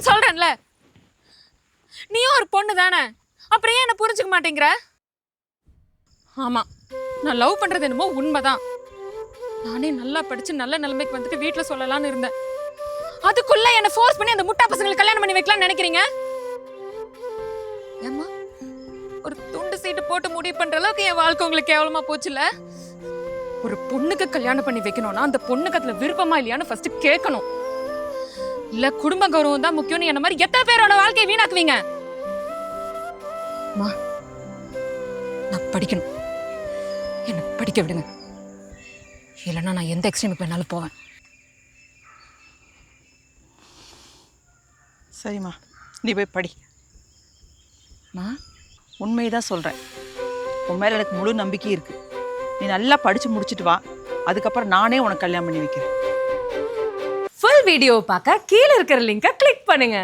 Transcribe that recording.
வேணான்னு சொல்றேன்ல. நீயும் ஒரு பொண்ணு தானே, அப்புறம் ஏன் என்ன புரிஞ்சுக்க மாட்டேங்கிற? ஆமா, நான் லவ் பண்றது என்னமோ உண்மைதான். நானே நல்லா படிச்சு நல்ல நிலைமைக்கு வந்துட்டு வீட்டுல சொல்லலாம்னு இருந்தேன். அதுக்குள்ள என்ன ஃபோர்ஸ் பண்ணி அந்த முட்டா பசங்களுக்கு கல்யாணம் பண்ணி வைக்கலாம்னு நினைக்கிறீங்க? ஏம்மா, ஒரு துண்டு சீட்டு போட்டு முடிவு பண்ற அளவுக்கு என் வாழ்க்கை உங்களுக்கு கேவலமா போச்சுல. ஒரு பொண்ணுக்கு கல்யாணம் பண்ணி வைக்கணும்னா அந்த பொண்ணுக்கு அதுல விருப்பமா இல்லையான்னு ஃபர்ஸ்ட் கேட்கணும். இல்ல குடும்ப கௌரவம் தான் முக்கியம்னு என்ன மாதிரி எத்தனை பேரோட வாழ்க்கையை வீணாக்குவீங்க? அம்மா, நான் படிக்கணும், என்ன படிக்க விடுங்க. இல்லைன்னா நான் எந்த எக்ஸ்ட்ரீமுக்கு வேணாலும் போவேன். சரிம்மா, நீ போய் படி. நான் உண்மையை சொல்கிறேன். உன் மேலே எனக்கு முழு நம்பிக்கை இருக்கு. நீ நல்லா படித்து முடிச்சுட்டு வா, அதுக்கப்புறம் நானே உனக்கு கல்யாணம் பண்ணி வைக்கிறேன். ஃபுல் வீடியோ பார்க்க கீழே இருக்கிற லிங்கை கிளிக் பண்ணுங்க.